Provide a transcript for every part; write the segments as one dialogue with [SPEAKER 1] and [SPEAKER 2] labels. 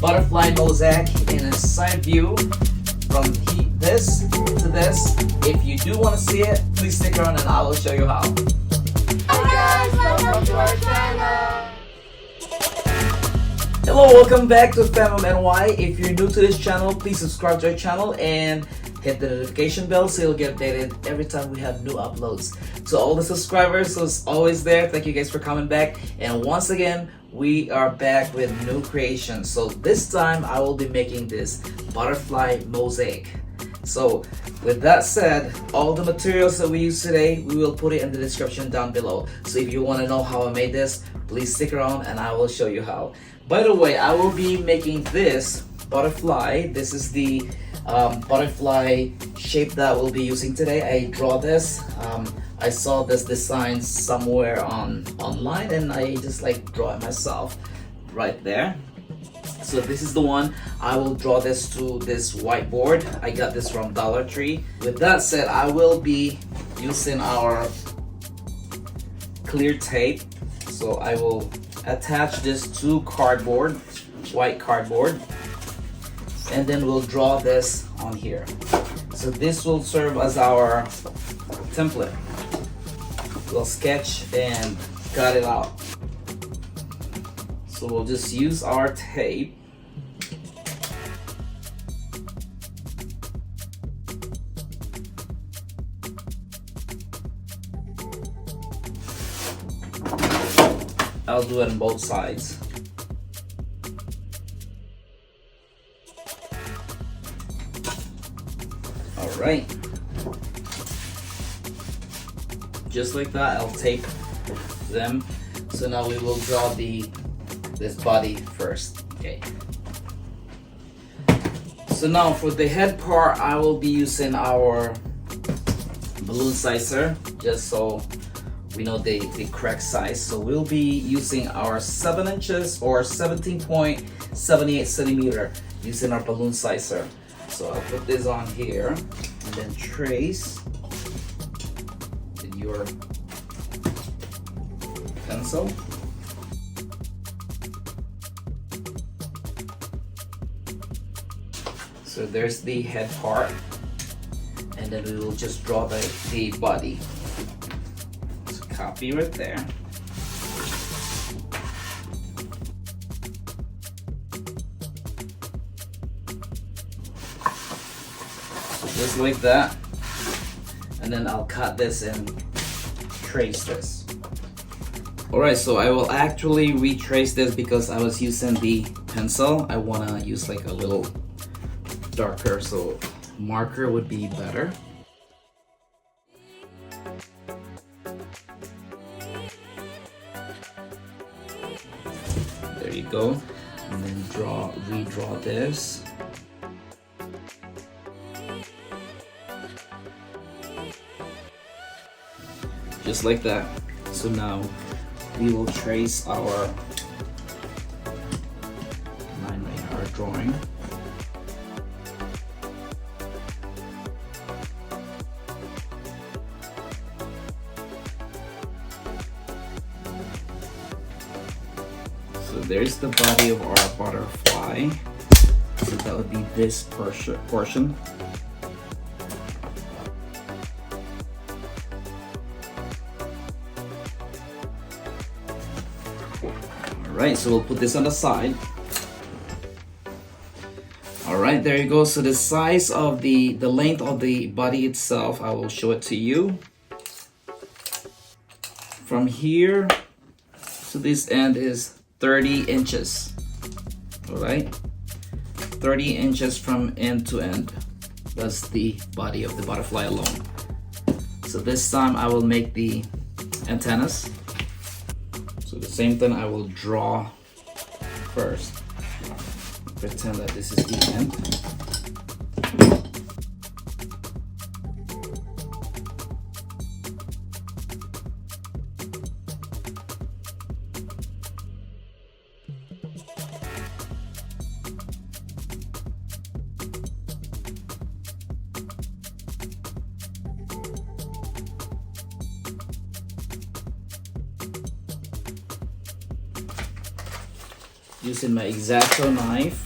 [SPEAKER 1] butterfly mosaic in a side view from this to this. If you do want to see it, please stick around and I will show you how.
[SPEAKER 2] Hi guys, welcome to our channel.
[SPEAKER 1] Hello, welcome back to Femom NY. If you're new to this channel, please subscribe to our channel and hit the notification bell so you'll get updated every time we have new uploads. To all the subscribers who's always there, thank you guys for coming back. And once again, we are back with new creations. So this time I will be making this butterfly mosaic. So with that said, all the materials that we use today, we will put it in the description down below. So if you want to know how I made this, please stick around and I will show you how. By the way, I will be making this butterfly. This is the butterfly shape that we'll be using today. I draw this. I saw this design somewhere online and I just like draw it myself right there. So this is the one. I will draw this to this whiteboard. I got this from Dollar Tree. With that said, I will be using our clear tape. So I will attach this to cardboard, white cardboard, and then we'll draw this on here. So this will serve as our template. We'll sketch and cut it out. So we'll just use our tape. I'll do it on both sides. All right. Just like that, I'll tape them. So now we will draw this body first. Okay. So now for the head part, I will be using our balloon sizer, just so we know the correct size. So we'll be using our 7 inches or 17.78 centimeter using our balloon sizer. So I'll put this on here and then trace with your pencil. So there's the head part, and then we will just draw the body. So copy right there. So just like that, and then I'll cut this and trace this. Alright, so I will actually retrace this because I was using the pencil. I want to use like a little darker, so marker would be better. There you go. And then redraw this. Just like that. So now we will trace our drawing. So there's the body of our butterfly. So that would be this portion. Alright, so we'll put this on the side. Alright, there you go. So the size of the length of the body itself, I will show it to you. From here to this end is 30 inches. Alright, 30 inches from end to end. That's the body of the butterfly alone. So this time I will make the antennas. So the same thing I will draw first. Pretend that this is the end. Using my X-Acto knife,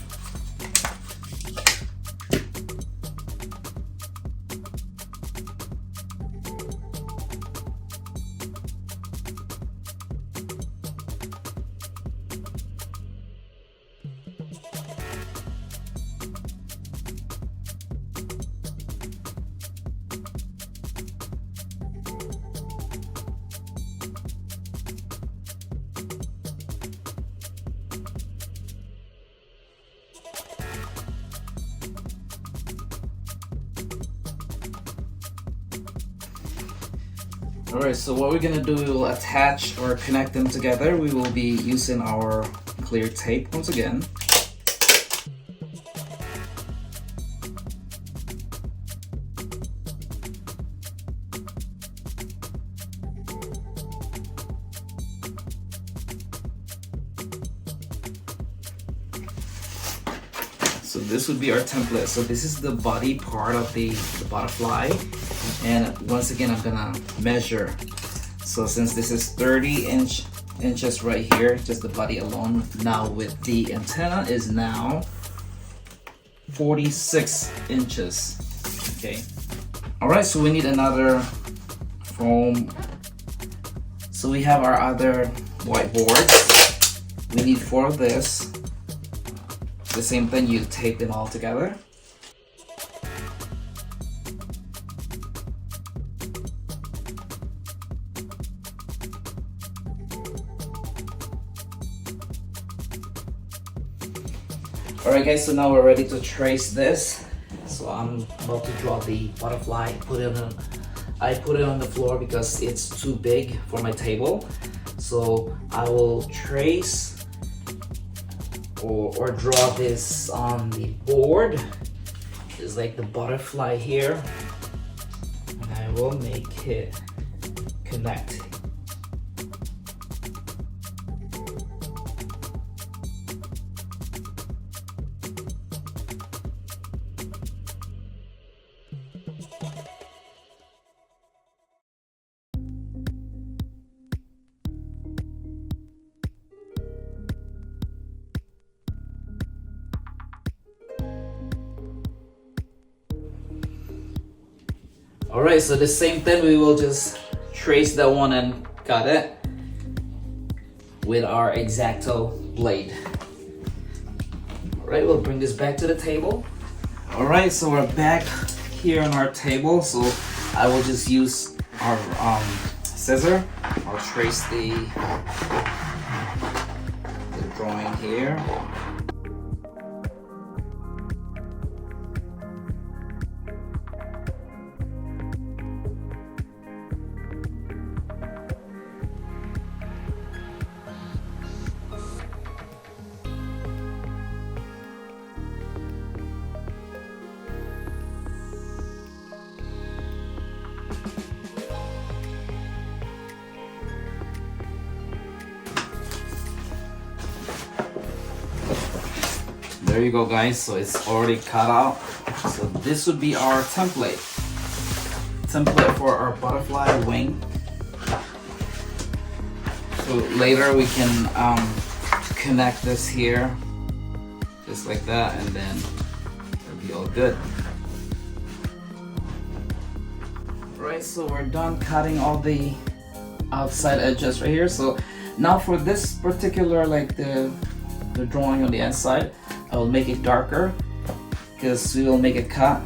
[SPEAKER 1] Alright, so what we're gonna do, we will attach or connect them together. We will be using our clear tape once again. So this would be our template. So this is the body part of the butterfly. And once again, I'm gonna measure. So since this is 30 inches right here, just the body alone, now with the antenna is now 46 inches. Okay. All right, so we need another foam. So we have our other whiteboards. We need 4 of this. The same thing, you tape them all together. Alright guys, so now we're ready to trace this. So I'm about to draw the butterfly. I put it on the floor because it's too big for my table. So I will trace or draw this on the board. It's like the butterfly here. And I will make it connect. Alright, so the same thing, we will just trace that one and cut it with our X-Acto blade. Alright, we'll bring this back to the table. Alright, so we're back here on our table. So I will just use our scissor. I'll trace the drawing here. There you go guys, so it's already cut out. So this would be our template for our butterfly wing. So later we can connect this here just like that, and then it'll be all good. Right, so we're done cutting all the outside edges right here. So now for this particular, like the drawing on the inside, I will make it darker because we will make it cut.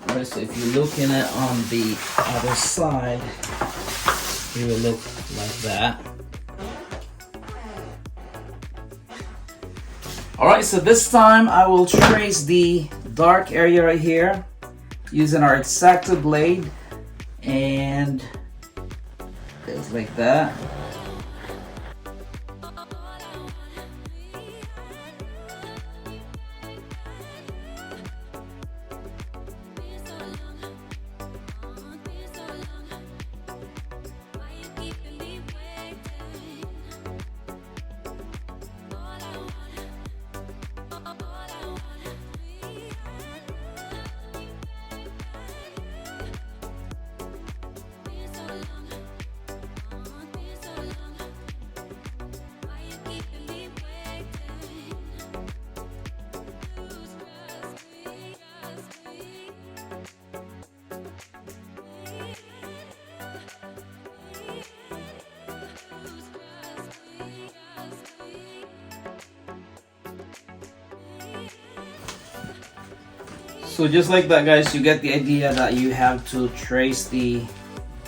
[SPEAKER 1] Alright, so if you're looking at on the other side, it will look like that. Alright, so this time I will trace the dark area right here using our X-Acto blade, and just like that. So just like that, guys, you get the idea that you have to trace the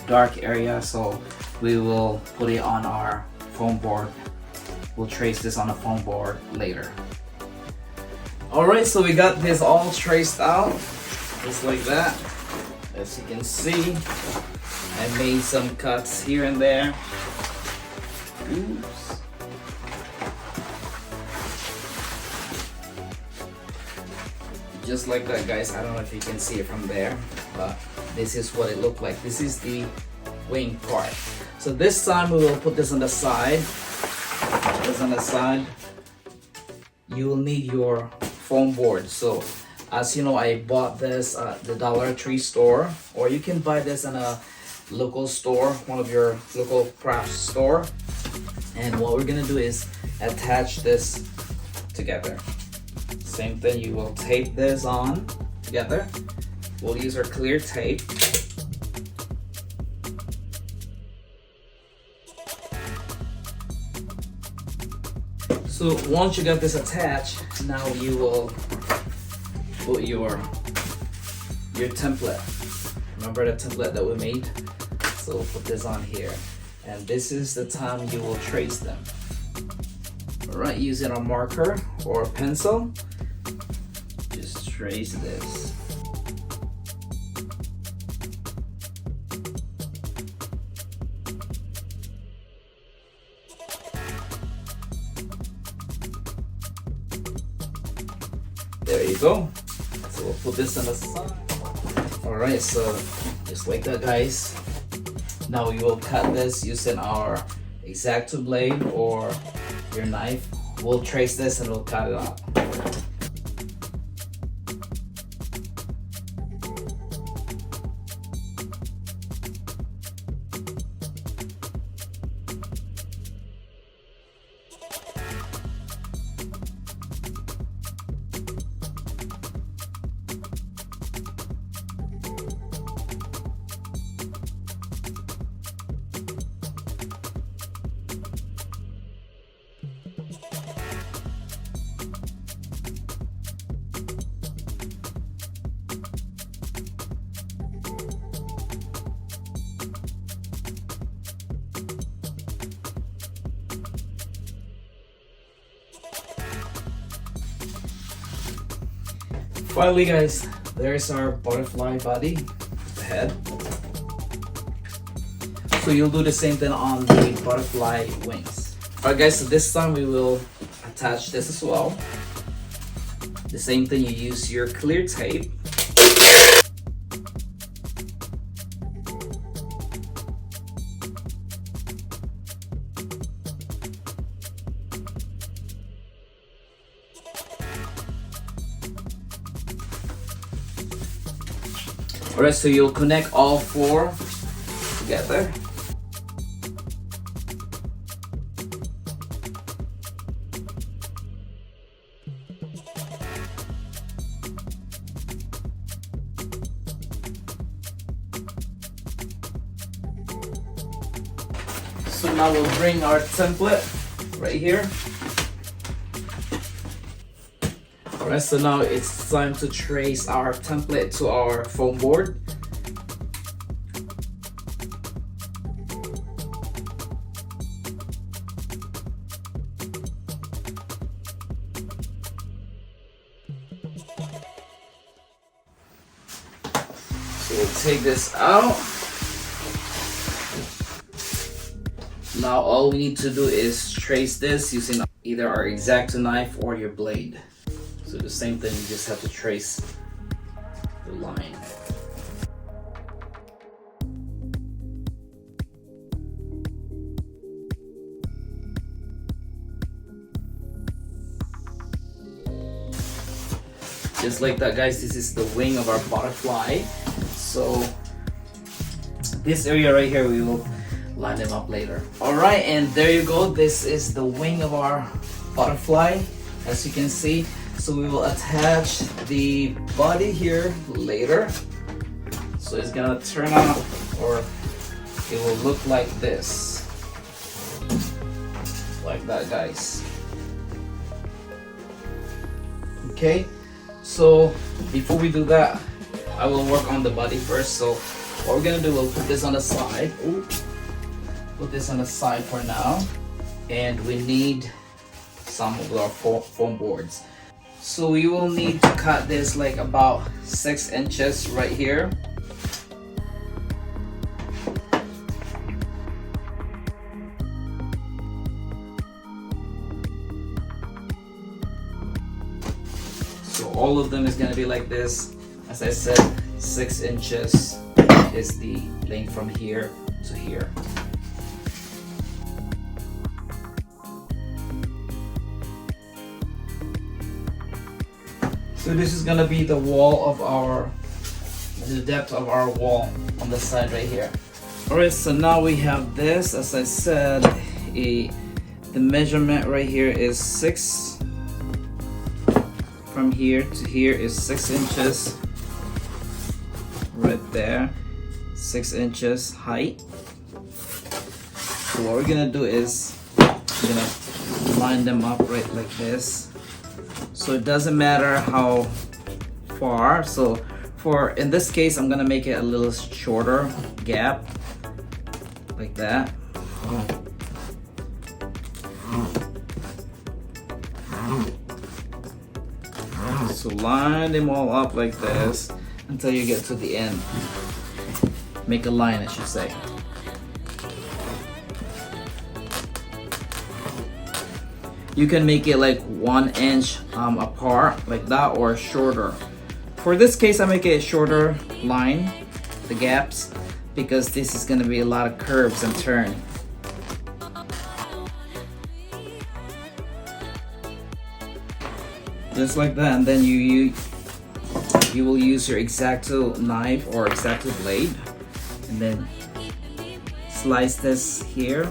[SPEAKER 1] dark area. So we will put it on our foam board. We'll trace this on a foam board later. Alright, so we got this all traced out, just like that. As you can see, I made some cuts here and there. Oops. Just like that, guys. I don't know if you can see it from there, but this is what it looked like. This is the wing part. So this time we will put this on the side. Put this on the side. You will need your foam board. So as you know, I bought this at the Dollar Tree store, or you can buy this in a local store, one of your local craft store. And what we're gonna do is attach this together. Same thing, you will tape this on together. We'll use our clear tape. So once you got this attached, now you will put your template. Remember the template that we made? So we'll put this on here. And this is the time you will trace them. Alright, using a marker or a pencil, just trace this. There you go. So we'll put this on the side. Alright, so just like that, guys. Now we will cut this using our X-Acto blade or your knife. We'll trace this and we'll cut it out. Finally, guys, there's our butterfly body, the head. So you'll do the same thing on the butterfly wings. Alright, guys, so this time we will attach this as well. The same thing, you use your clear tape. Alright, so you'll connect all four together. So now we'll bring our template right here. Alright, so now it's time to trace our template to our foam board. So we'll take this out. Now all we need to do is trace this using either our X-Acto knife or your blade. So the same thing, you just have to trace the line. Just like that, guys, this is the wing of our butterfly. So this area right here, we will line them up later. Alright, and there you go. This is the wing of our butterfly, as you can see. So we will attach the body here later. So it's gonna turn out, or it will look like this. Like that, guys. Okay, So before we do that, I will work on the body first. So what we're gonna do, we'll put this on the side. Ooh. Put this on the side for now, and we need some of our foam boards. So we will need to cut this like about 6 inches right here. So all of them is gonna be like this. As I said, 6 inches is the length from here to here. So this is gonna be the wall of the depth of our wall on the side right here. Alright, so now we have this. As I said, the measurement right here is 6. From here to here is 6 inches. Right there, 6 inches height. So what we're gonna do is we're gonna line them up right like this. So it doesn't matter how far. So in this case, I'm gonna make it a little shorter gap, like that. So line them all up like this until you get to the end. Make a line, I should say. You can make it like 1 inch apart like that, or shorter. For this case, I make it a shorter line, the gaps, because this is gonna be a lot of curves and turn. Just like that, and then you will use your X-Acto knife or X-Acto blade, and then slice this here.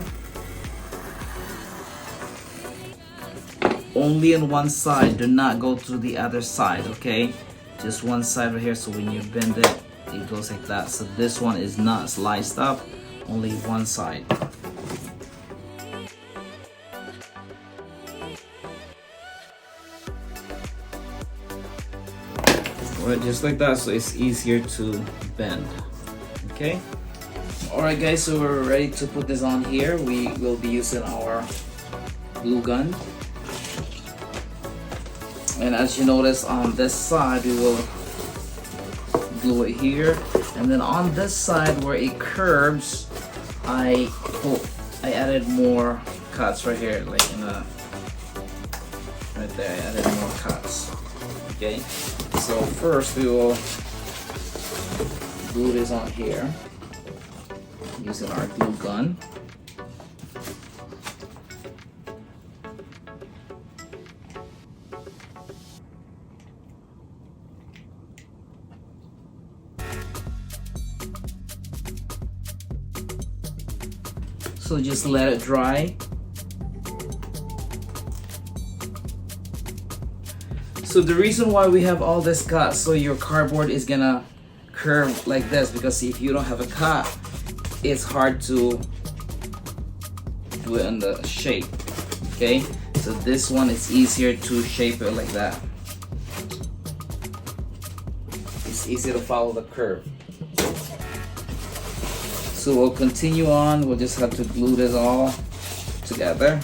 [SPEAKER 1] Only on one side, do not go to the other side, okay? Just one side right here, so when you bend it, it goes like that. So this one is not sliced up, only one side. Alright, just like that, so it's easier to bend, okay? Alright guys, so we're ready to put this on here. We will be using our glue gun. And as you notice, on this side we will glue it here, and then on this side where it curves, I added more cuts right here, like right there. I added more cuts. Okay, so first we will glue this on here using our glue gun. So just let it dry. So the reason why we have all this cut, so your cardboard is gonna curve like this, because if you don't have a cut, it's hard to do it in the shape. Okay, so this one is easier to shape it like that. It's easy to follow the curve. So we'll continue on. We'll just have to glue this all together.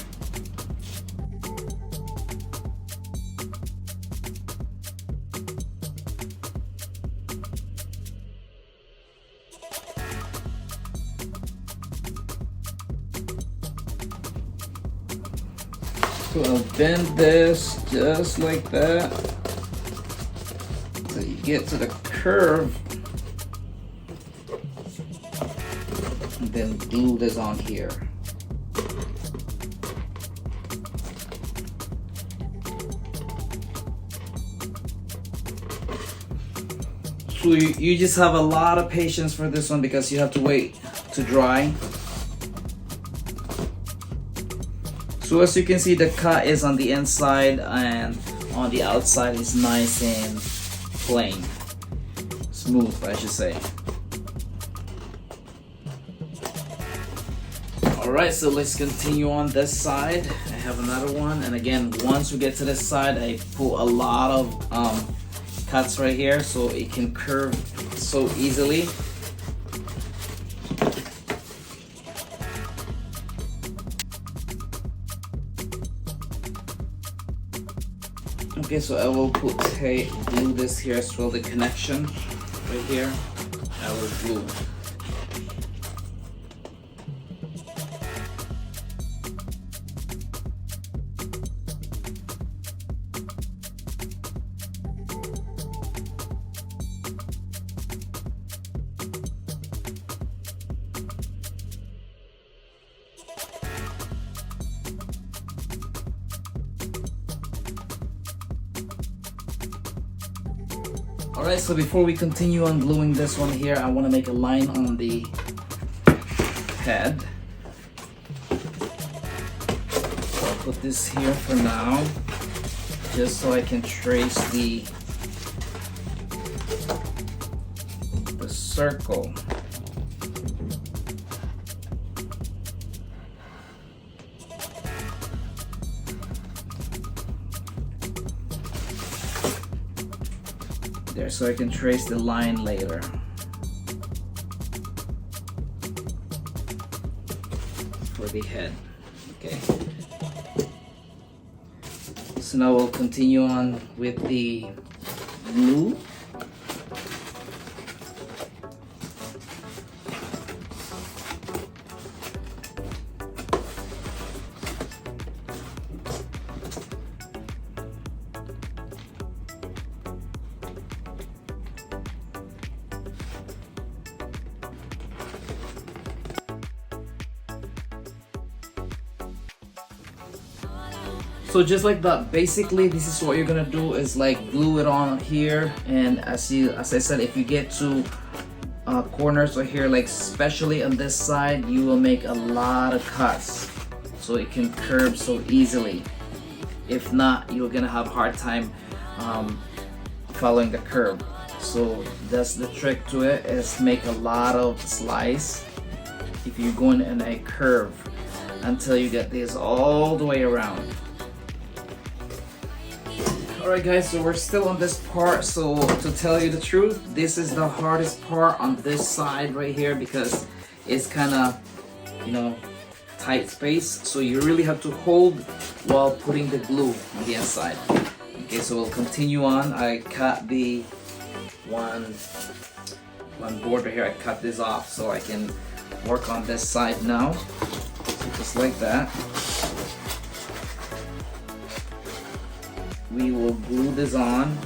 [SPEAKER 1] So I'll bend this just like that. So you get to the curve. And then glue this on here. So you just have a lot of patience for this one, because you have to wait to dry. So as you can see, the cut is on the inside, and on the outside is nice and plain. Smooth, I should say. Alright, so let's continue on this side. I have another one, and again, once we get to this side, I put a lot of cuts right here so it can curve so easily. Okay, so I will glue this here as well, the connection right here. I will glue. Alright, so before we continue on gluing this one here, I want to make a line on the head. So I'll put this here for now, just so I can trace the circle. There, so I can trace the line later. For the head. Okay. So now we'll continue on with the glue. So just like that, basically this is what you're gonna do, is like glue it on here, and as I said, if you get to corners or here, like especially on this side, you will make a lot of cuts so it can curve so easily. If not, you're gonna have a hard time following the curve. So that's the trick to it, is make a lot of slice if you're going in a curve until you get this all the way around. Alright guys, so we're still on this part. So to tell you the truth, this is the hardest part on this side right here, because it's kind of, you know, tight space, so you really have to hold while putting the glue on the inside. Okay, so we'll continue on. I cut the one border here, I cut this off so I can work on this side now. So just like that. We will glue this on.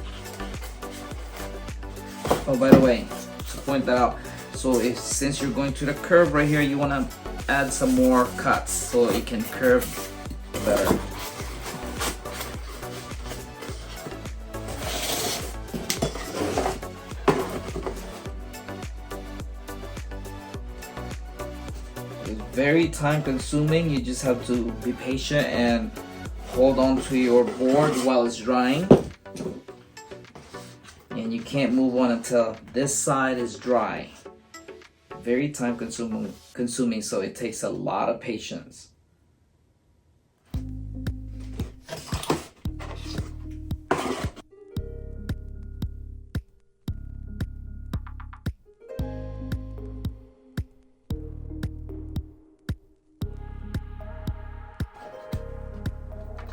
[SPEAKER 1] Oh, by the way, to point that out, so since you're going to the curve right here, you want to add some more cuts so it can curve better. It's very time consuming. You just have to be patient and hold on to your board while it's drying, and you can't move on until this side is dry. Very time consuming, so it takes a lot of patience.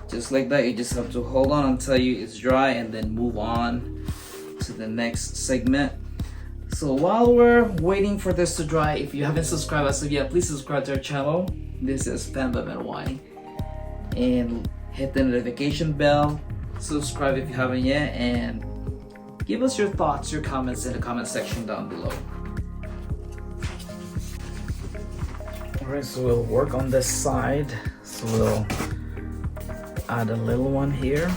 [SPEAKER 1] Just like that, you just have to hold on until it's dry and then move on to the next segment. So while we're waiting for this to dry, if you haven't subscribed as of yet, please subscribe to our channel. This is FanBamNY, and hit the notification bell, subscribe if you haven't yet, and give us your thoughts, your comments in the comment section down below. Alright, so we'll work on this side. So we'll add a little one here.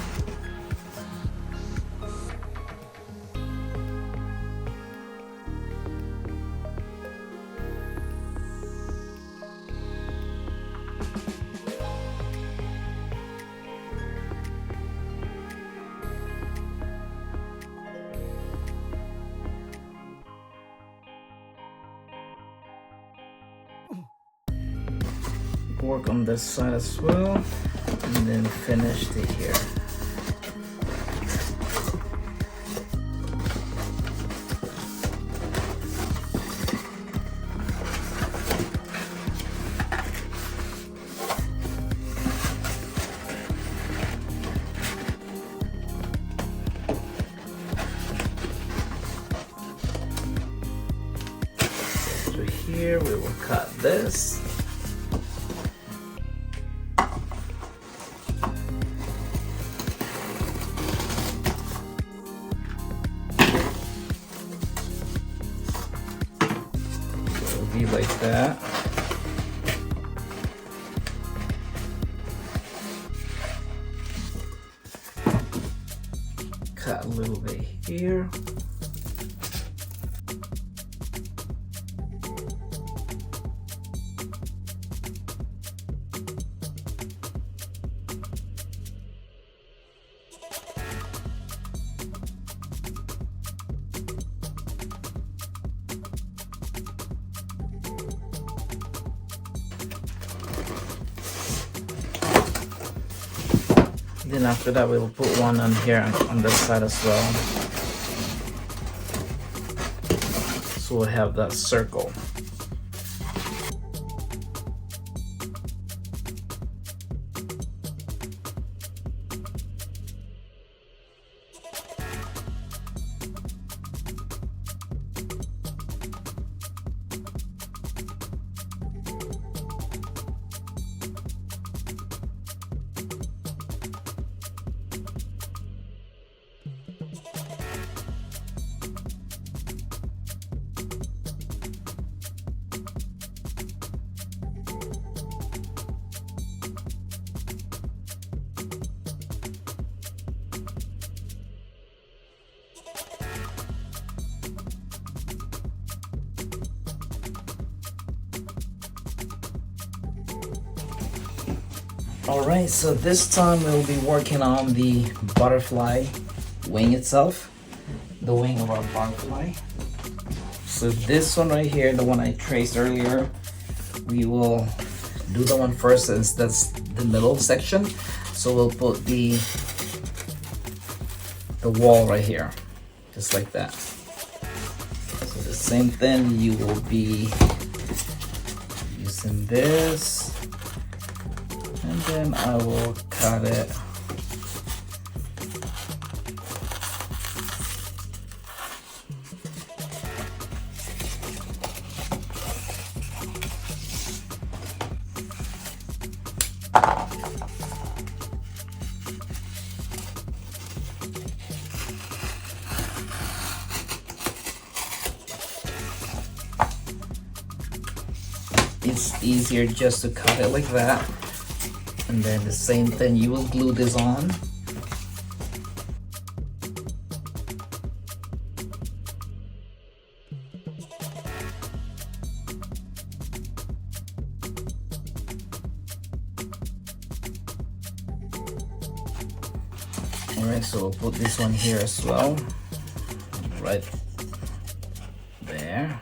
[SPEAKER 1] Work on this side as well, and then finish the here. here, we will cut this. It will be like that. Cut a little bit here. Then after that, we will put one on here on this side as well. So we'll have that circle. Alright, so this time we'll be working on the butterfly wing itself, the wing of our butterfly. So this one right here, the one I traced earlier, we will do the one first since that's the middle section. So we'll put the wall right here, just like that. So the same thing, you will be using this. And then I will cut it. It's easier just to cut it like that. And then the same thing, you will glue this on. Alright, so we'll put this one here as well. Right there.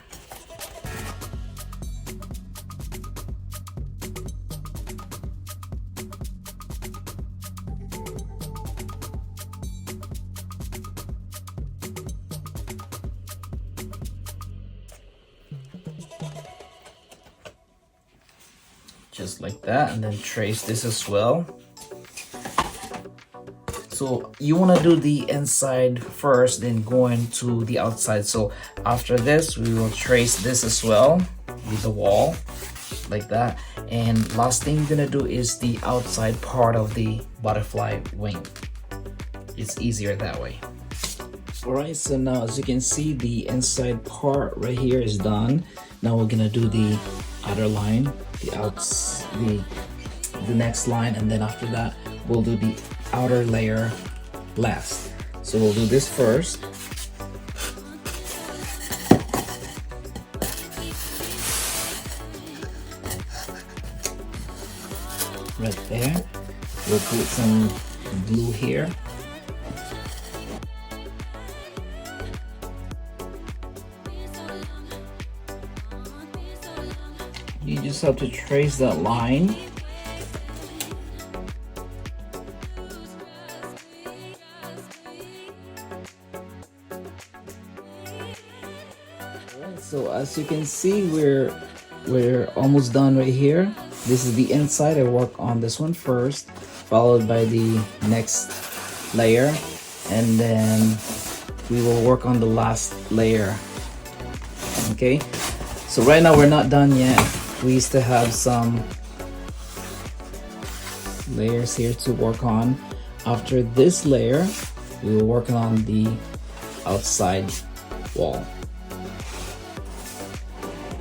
[SPEAKER 1] Just like that, and then trace this as well. So you want to do the inside first, then go into the outside. So after this, we will trace this as well with the wall, like that. And last thing you're gonna do is the outside part of the butterfly wing. It's easier that way. Alright, so now as you can see, the inside part right here is done. Now we're gonna do the outer line, the next line, and then after that we'll do the outer layer last. So we'll do this first. Right there. We'll put some glue here. You just have to trace that line. So as you can see, we're almost done right here. This is the inside. I work on this one first, followed by the next layer, and then we will work on the last layer. Okay, So right now we're not done yet. We still have some layers here to work on. After this layer, we will work on the outside wall.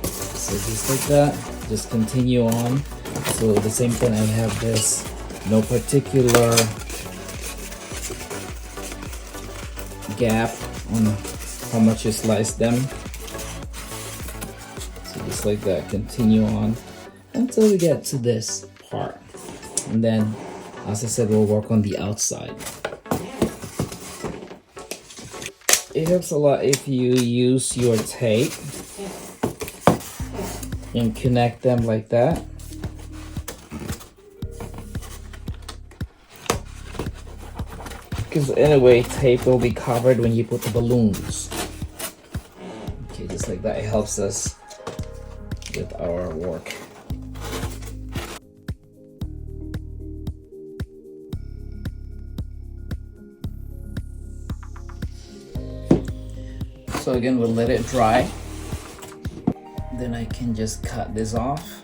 [SPEAKER 1] So just like that, just continue on. So the same thing, I have this, no particular gap on how much you slice them. So just like that, continue on until we get to this part. And then, as I said, we'll work on the outside. It helps a lot if you use your tape and connect them like that. Because anyway, tape will be covered when you put the balloons. Okay, just like that, it helps us with our work. So again, we'll let it dry. Then I can just cut this off.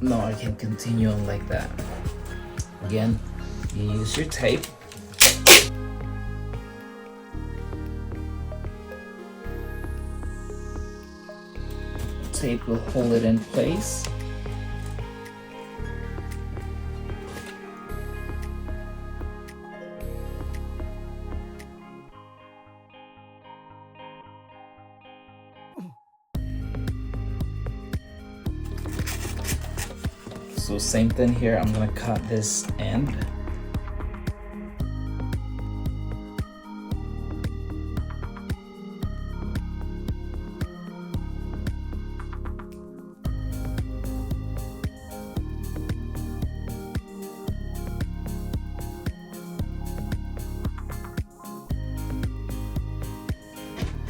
[SPEAKER 1] No, I can continue on like that. Again, you use your tape. Tape will hold it in place. So same thing here, I'm gonna cut this end.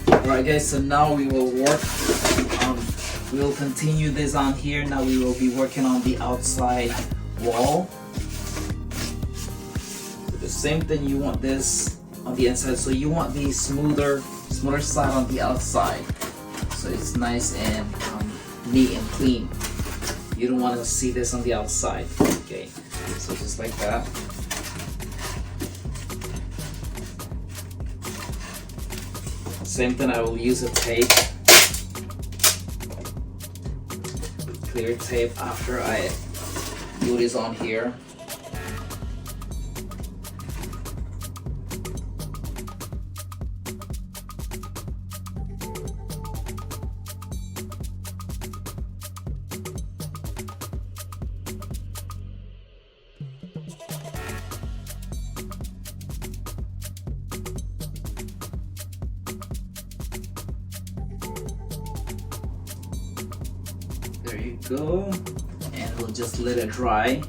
[SPEAKER 1] Alright guys, so now we will work on, we will continue this on here. Now we will be working on the outside wall. So the same thing, you want this on the inside, so you want the smoother side on the outside. So it's nice and neat and clean. You don't want to see this on the outside. Okay, so just like that. Same thing, I will use a tape, clear tape after I do this on here. There you go, and we'll just let it dry.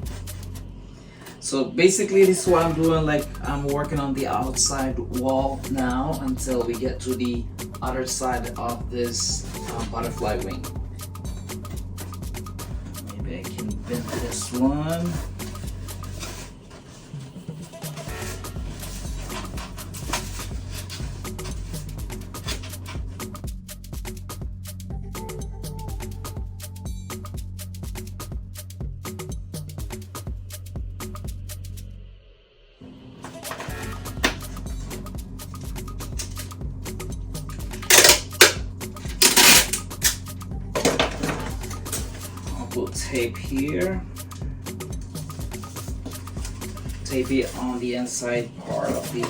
[SPEAKER 1] So basically this is what I'm doing, like I'm working on the outside wall now until we get to the other side of this butterfly wing. Maybe I can bend this one. Put tape here, tape it on the inside part of the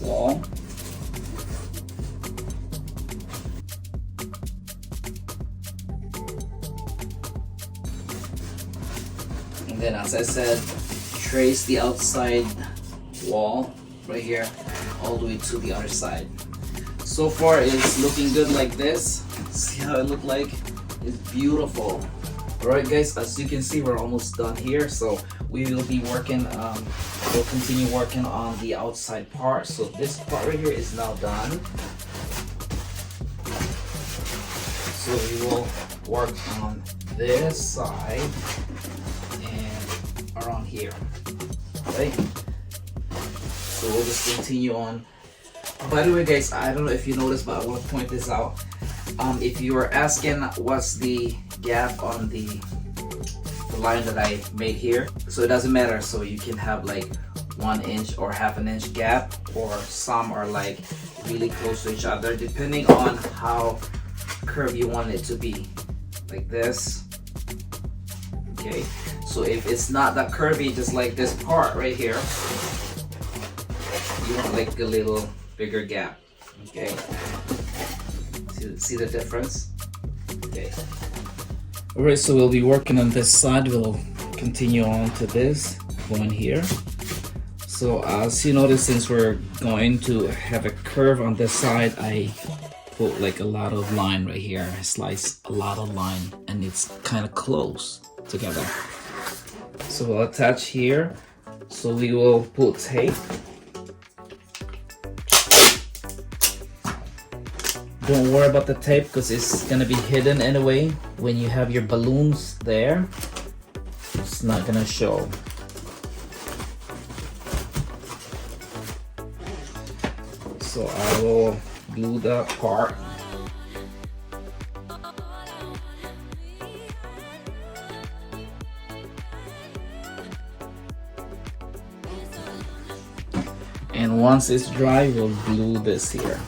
[SPEAKER 1] wall. And then, as I said, trace the outside wall right here all the way to the other side. So far it's looking good like this. See how it look like? It's beautiful. Alright guys, as you can see, we're almost done here. So we will be working, we'll continue working on the outside part. So this part right here is now done. So we will work on this side and around here, right? So we'll just continue on. By the way, guys, I don't know if you noticed, but I want to point this out. If you are asking what's the gap on the line that I made here, so it doesn't matter. So you can have like 1 inch or half an inch gap, or some are like really close to each other, depending on how curved you want it to be, like this. Okay, so if it's not that curvy, just like this part right here, you want like a little bigger gap. Okay, see the difference? Okay. Alright, so we'll be working on this side. We'll continue on to this one here. So as you notice, since we're going to have a curve on this side, I put like a lot of line right here. I slice a lot of line and it's kind of close together. So we'll attach here. So we will put tape. Don't worry about the tape because it's gonna be hidden anyway. When you have your balloons there, it's not gonna show. So I will glue that part. And once it's dry, we'll glue this here.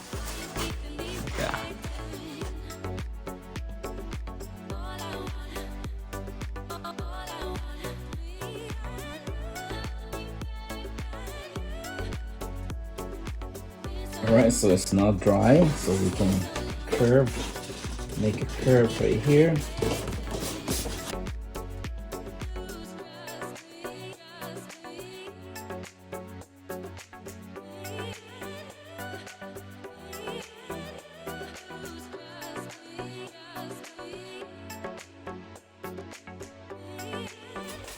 [SPEAKER 1] Alright, so it's not dry, so we can make a curve right here.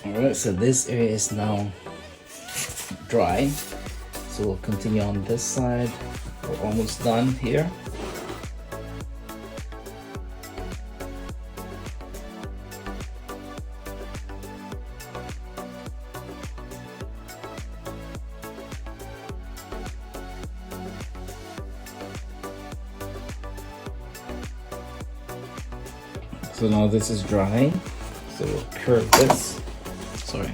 [SPEAKER 1] Alright, so this area is now dry. So we'll continue on this side. We're almost done here. So now this is dry. So we'll curve this. Sorry.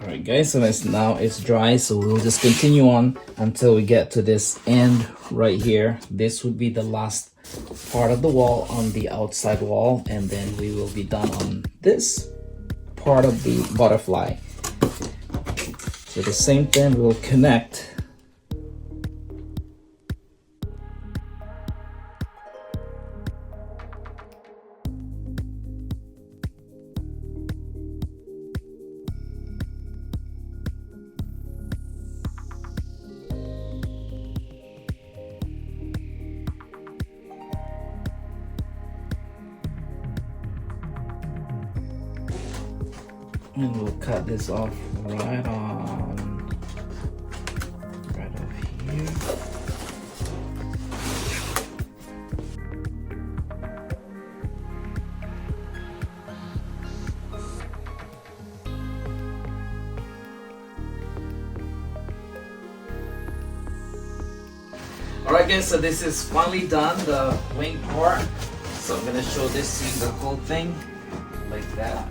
[SPEAKER 1] Alright guys, so now it's dry, so we'll just continue on until we get to this end right here. This would be the last part of the wall on the outside wall, and then we will be done on this part of the butterfly. So the same thing, we'll connect and we'll cut this off right over here. Alright guys, so this is finally done, the wing part. So I'm gonna show this to you, the whole thing, like that.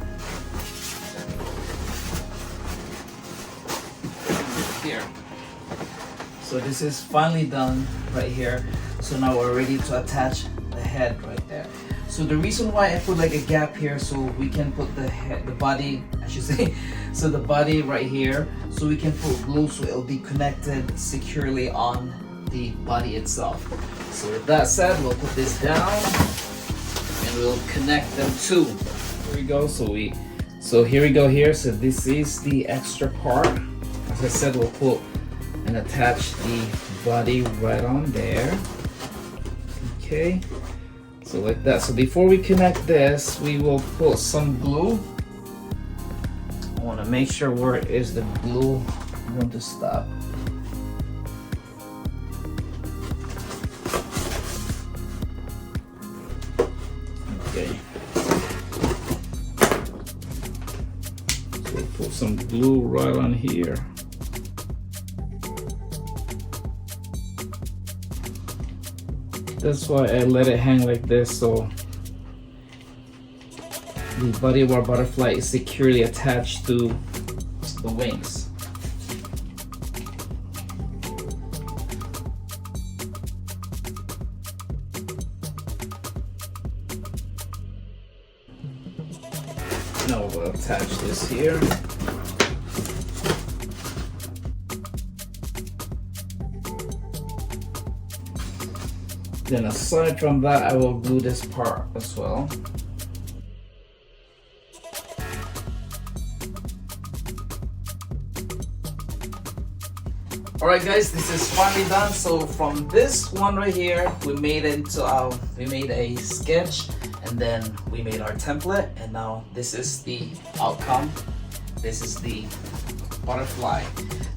[SPEAKER 1] Here. So this is finally done right here. So now we're ready to attach the head right there. So the reason why I put like a gap here, so we can put the head, the body, I should say, so the body right here, so we can put glue so it'll be connected securely on the body itself. So with that said, we'll put this down and we'll connect them too. Here we go. So here we go here. So this is the extra part. As I said, we'll put and attach the body right on there. Okay, so like that. So before we connect this, we will put some glue want to make sure where is the glue going to stop. Okay. So put some glue right on here. That's why I let it hang like this, so the body of our butterfly is securely attached to the wings. Now we'll attach this here. Then aside from that, I will glue this part as well. Alright guys, this is finally done. So from this one right here, we made a sketch, and then we made our template, and now this is the outcome. This is the butterfly.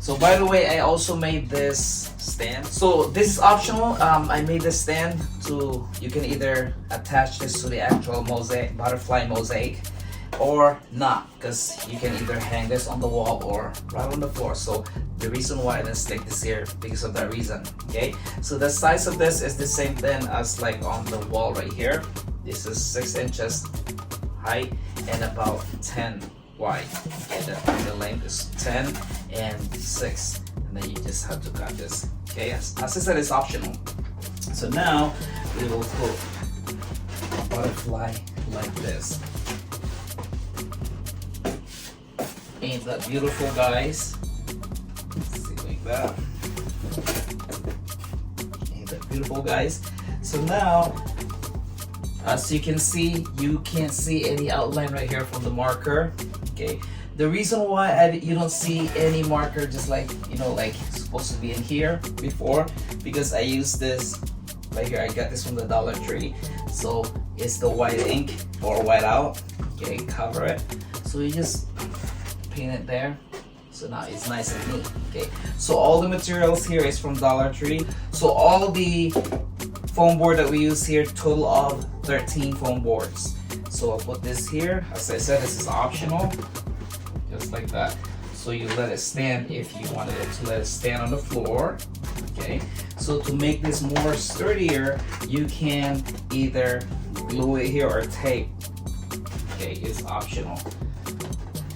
[SPEAKER 1] So by the way, I also made this stand. So this is optional. I made this stand to, you can either attach this to the actual mosaic, butterfly mosaic, or not, because you can either hang this on the wall or right on the floor. So the reason why I didn't stick this here, because of that reason. Okay, so the size of this is the same thing as like on the wall right here. This is 6 inches height and about 10 wide. Okay, the length is 10 and 6, and then you just have to cut this. Okay, as I said, it's optional. So now we will put a butterfly like this. Ain't that beautiful, guys? Let's see, like that. Ain't that beautiful, guys? So now, as you can see, you can't see any outline right here from the marker. Okay, the reason why you don't see any marker, just like, you know, like supposed to be in here before, because I used this right here. I got this from the Dollar Tree. So it's the white ink or white out. Okay, cover it. So you just paint it there. So now it's nice and neat. Okay, so all the materials here is from Dollar Tree. So all the foam board that we use here, total of 13 foam boards. So I'll put this here. As I said, this is optional, just like that. So you let it stand if you wanted it to let it stand on the floor. Okay, so to make this more sturdier, you can either glue it here or tape. Okay, it's optional.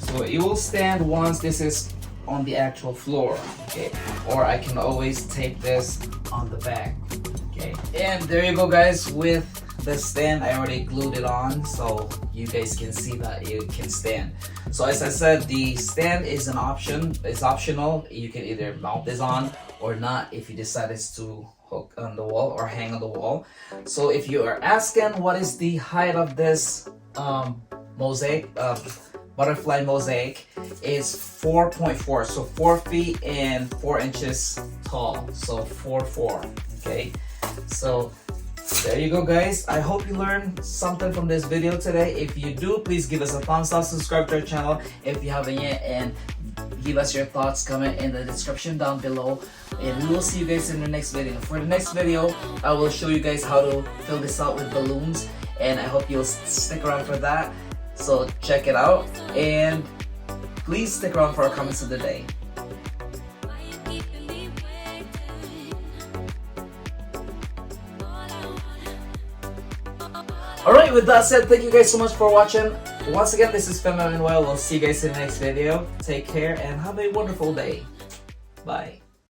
[SPEAKER 1] So it will stand once this is on the actual floor. Okay, or I can always tape this on the back. Okay, and there you go, guys. With the stand, I already glued it on, so you guys can see that it can stand. So as I said, the stand is an option. It's optional. You can either mount this on or not if you decide to hook on the wall or hang on the wall. So if you are asking what is the height of this mosaic, butterfly mosaic, is 4.4, so 4 feet and 4 inches tall, so 4'4". Okay, so there you go, guys. I hope you learned something from this video today. If you do, please give us a thumbs up, subscribe to our channel if you haven't yet, and give us your thoughts, comment in the description down below, and we will see you guys in the next video. For the next video, I will show you guys how to fill this out with balloons, and I hope you'll stick around for that. So check it out, and please stick around for our comments of the day. Alright, with that said, thank you guys so much for watching. Once again, this is Fem Emmanuel. We'll see you guys in the next video. Take care and have a wonderful day. Bye.